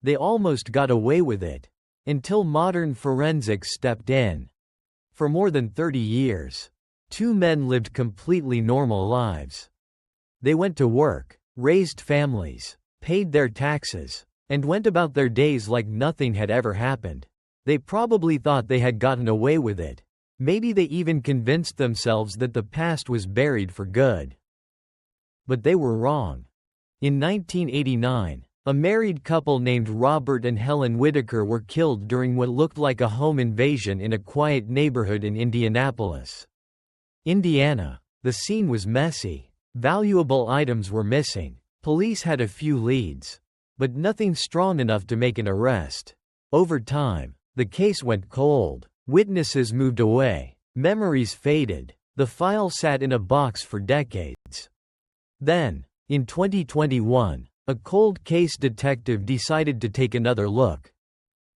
They almost got away with it, until modern forensics stepped in. For more than 30 years, two men lived completely normal lives. They went to work, raised families, paid their taxes, and went about their days like nothing had ever happened. They probably thought they had gotten away with it. Maybe they even convinced themselves that the past was buried for good. But they were wrong. In 1989, a married couple named Robert and Helen Whitaker were killed during what looked like a home invasion in a quiet neighborhood in Indianapolis, Indiana. The scene was messy. Valuable items were missing. Police had a few leads, but nothing strong enough to make an arrest. Over time, the case went cold. Witnesses moved away. Memories faded. The file sat in a box for decades. Then, in 2021, a cold case detective decided to take another look.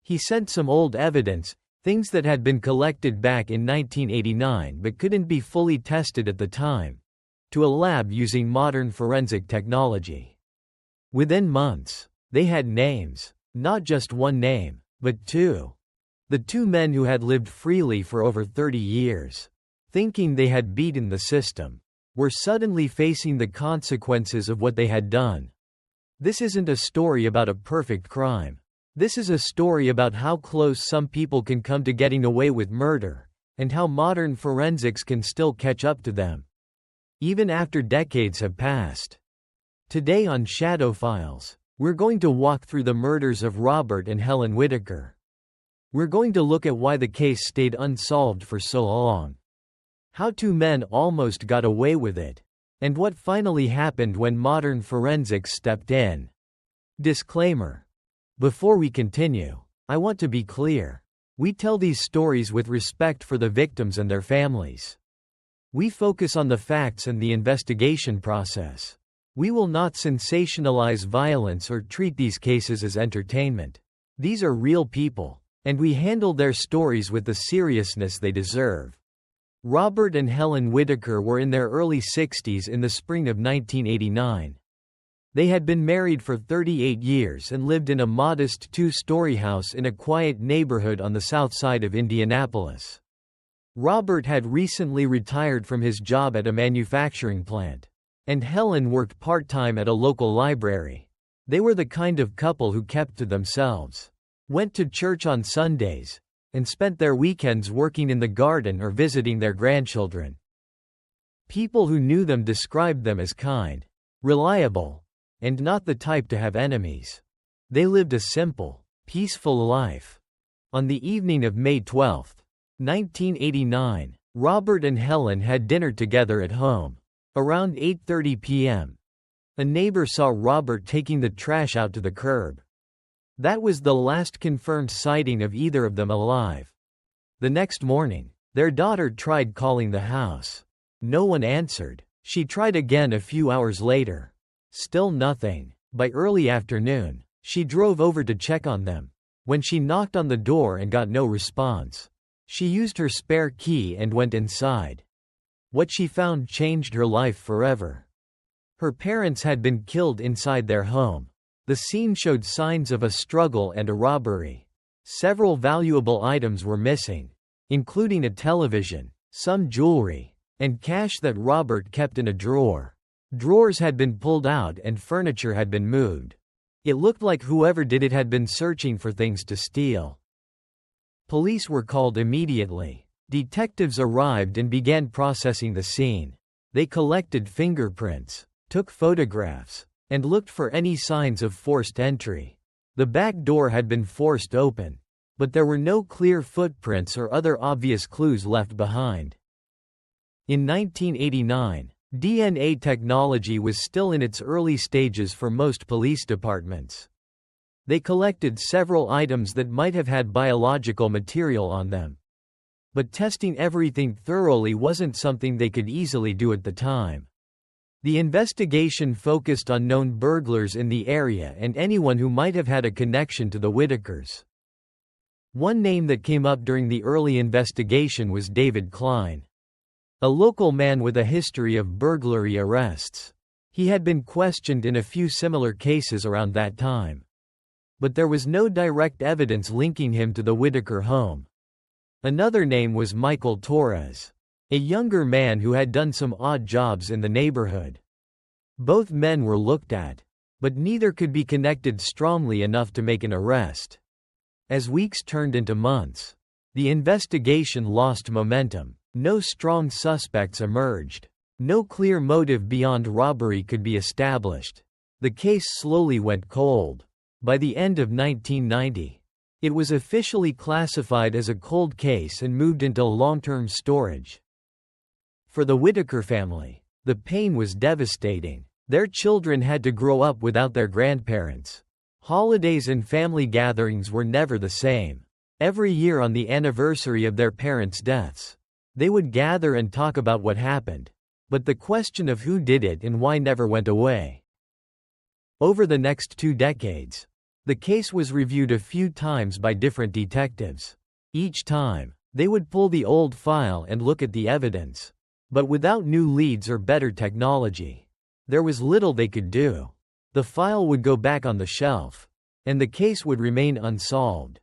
He sent some old evidence, things that had been collected back in 1989 but couldn't be fully tested at the time, to a lab using modern forensic technology. Within months, they had names, not just one name, but two. The two men who had lived freely for over 30 years, thinking they had beaten the system, were suddenly facing the consequences of what they had done. This isn't a story about a perfect crime. This is a story about how close some people can come to getting away with murder, and how modern forensics can still catch up to them, even after decades have passed. Today on Shadow Files, we're going to walk through the murders of Robert and Helen Whitaker. We're going to look at why the case stayed unsolved for so long, how two men almost got away with it, and what finally happened when modern forensics stepped in. Disclaimer. Before we continue, I want to be clear. We tell these stories with respect for the victims and their families. We focus on the facts and the investigation process. We will not sensationalize violence or treat these cases as entertainment. These are real people, and we handle their stories with the seriousness they deserve. Robert and Helen Whitaker were in their early 60s in the spring of 1989. They had been married for 38 years and lived in a modest two-story house in a quiet neighborhood on the south side of Indianapolis. Robert had recently retired from his job at a manufacturing plant, and Helen worked part-time at a local library. They were the kind of couple who kept to themselves, went to church on Sundays, and spent their weekends working in the garden or visiting their grandchildren. People who knew them described them as kind, reliable, and not the type to have enemies. They lived a simple, peaceful life. On the evening of May 12, 1989, Robert and Helen had dinner together at home. Around 8:30 p.m., a neighbor saw Robert taking the trash out to the curb. That was the last confirmed sighting of either of them alive. The next morning, their daughter tried calling the house. No one answered. She tried again a few hours later. Still nothing. By early afternoon, she drove over to check on them. When she knocked on the door and got no response, she used her spare key and went inside. What she found changed her life forever. Her parents had been killed inside their home. The scene showed signs of a struggle and a robbery. Several valuable items were missing, including a television, some jewelry, and cash that Robert kept in a drawer. Drawers had been pulled out and furniture had been moved. It looked like whoever did it had been searching for things to steal. Police were called immediately. Detectives arrived and began processing the scene. They collected fingerprints, took photographs, and looked for any signs of forced entry. The back door had been forced open, but there were no clear footprints or other obvious clues left behind. In 1989, DNA technology was still in its early stages for most police departments. They collected several items that might have had biological material on them. But testing everything thoroughly wasn't something they could easily do at the time. The investigation focused on known burglars in the area and anyone who might have had a connection to the Whitakers. One name that came up during the early investigation was David Klein, a local man with a history of burglary arrests. He had been questioned in a few similar cases around that time. but there was no direct evidence linking him to the Whitaker home. Another name was Michael Torres, a younger man who had done some odd jobs in the neighborhood. Both men were looked at, but neither could be connected strongly enough to make an arrest. As weeks turned into months, the investigation lost momentum. No strong suspects emerged. No clear motive beyond robbery could be established. The case slowly went cold. By the end of 1990, it was officially classified as a cold case and moved into long-term storage. For the Whitaker family, the pain was devastating. Their children had to grow up without their grandparents. Holidays and family gatherings were never the same. Every year on the anniversary of their parents' deaths, they would gather and talk about what happened, but the question of who did it and why never went away. Over the next 2 decades, the case was reviewed a few times by different detectives. Each time, they would pull the old file and look at the evidence. But without new leads or better technology, there was little they could do. The file would go back on the shelf, and the case would remain unsolved.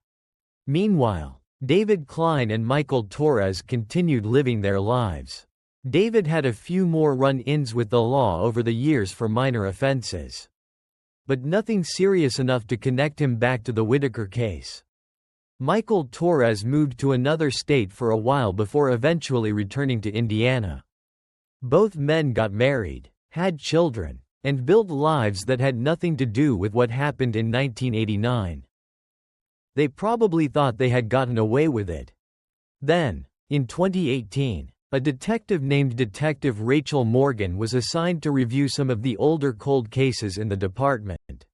Meanwhile, David Klein and Michael Torres continued living their lives. David had a few more run-ins with the law over the years for minor offenses, but nothing serious enough to connect him back to the Whitaker case. Michael Torres moved to another state for a while before eventually returning to Indiana. Both men got married, had children, and built lives that had nothing to do with what happened in 1989. They probably thought they had gotten away with it. Then, in 2018, a detective named Detective Rachel Morgan was assigned to review some of the older cold cases in the department.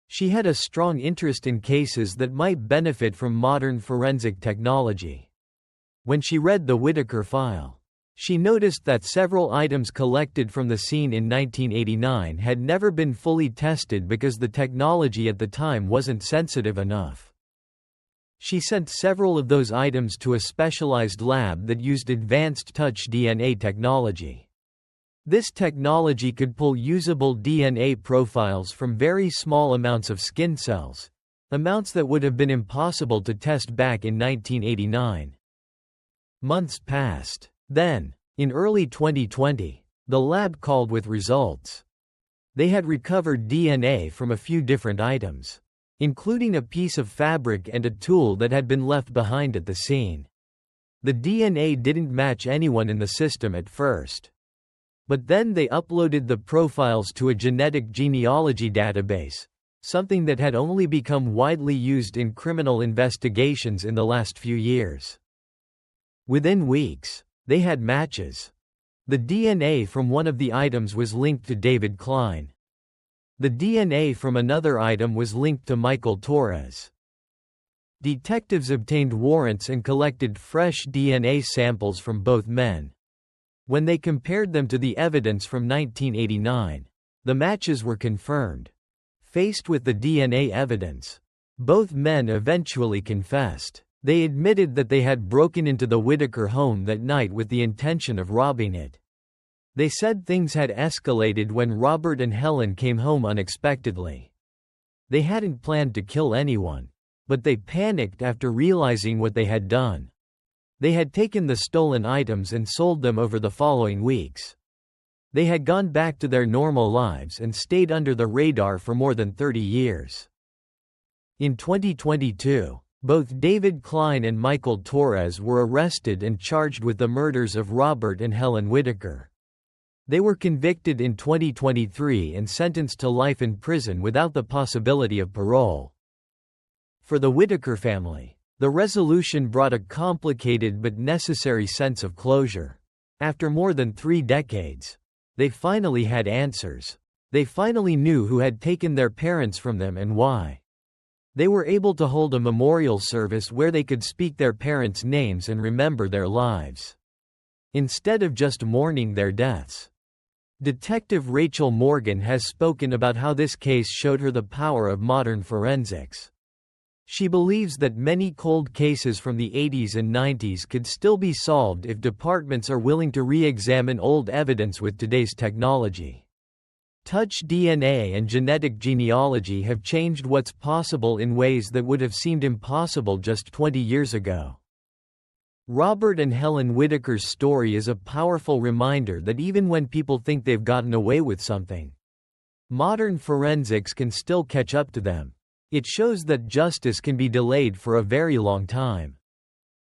She had a strong interest in cases that might benefit from modern forensic technology. When she read the Whitaker file, she noticed that several items collected from the scene in 1989 had never been fully tested because the technology at the time wasn't sensitive enough. She sent several of those items to a specialized lab that used advanced touch DNA technology. This technology could pull usable DNA profiles from very small amounts of skin cells, amounts that would have been impossible to test back in 1989. Months passed. Then, in early 2020, the lab called with results. They had recovered DNA from a few different items, including a piece of fabric and a tool that had been left behind at the scene. The DNA didn't match anyone in the system at first. But then they uploaded the profiles to a genetic genealogy database, something that had only become widely used in criminal investigations in the last few years. Within weeks, they had matches. The DNA from one of the items was linked to David Klein. The DNA from another item was linked to Michael Torres. Detectives obtained warrants and collected fresh DNA samples from both men. When they compared them to the evidence from 1989, the matches were confirmed. Faced with the DNA evidence, both men eventually confessed. They admitted that they had broken into the Whitaker home that night with the intention of robbing it. They said things had escalated when Robert and Helen came home unexpectedly. They hadn't planned to kill anyone, but they panicked after realizing what they had done. They had taken the stolen items and sold them over the following weeks. They had gone back to their normal lives and stayed under the radar for more than 30 years. In 2022, both David Klein and Michael Torres were arrested and charged with the murders of Robert and Helen Whitaker. They were convicted in 2023 and sentenced to life in prison without the possibility of parole. For the Whitaker family, the resolution brought a complicated but necessary sense of closure. After more than 3 decades, they finally had answers. They finally knew who had taken their parents from them and why. They were able to hold a memorial service where they could speak their parents' names and remember their lives, instead of just mourning their deaths. Detective Rachel Morgan has spoken about how this case showed her the power of modern forensics. She believes that many cold cases from the 80s and 90s could still be solved if departments are willing to re-examine old evidence with today's technology. Touch DNA and genetic genealogy have changed what's possible in ways that would have seemed impossible just 20 years ago. Robert and Helen Whitaker's story is a powerful reminder that even when people think they've gotten away with something, modern forensics can still catch up to them. It shows that justice can be delayed for a very long time.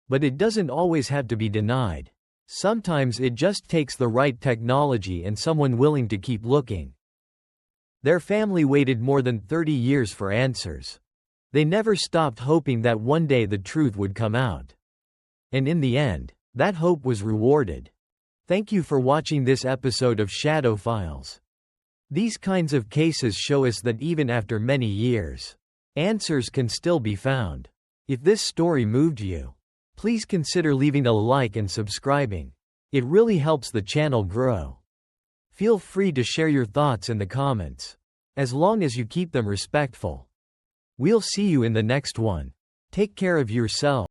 But it doesn't always have to be denied. Sometimes it just takes the right technology and someone willing to keep looking. Their family waited more than 30 years for answers. They never stopped hoping that one day the truth would come out. And in the end, that hope was rewarded. Thank you for watching this episode of Shadow Files. These kinds of cases show us that even after many years, answers can still be found. If this story moved you, please consider leaving a like and subscribing. It really helps the channel grow. Feel free to share your thoughts in the comments, as long as you keep them respectful. We'll see you in the next one. Take care of yourself.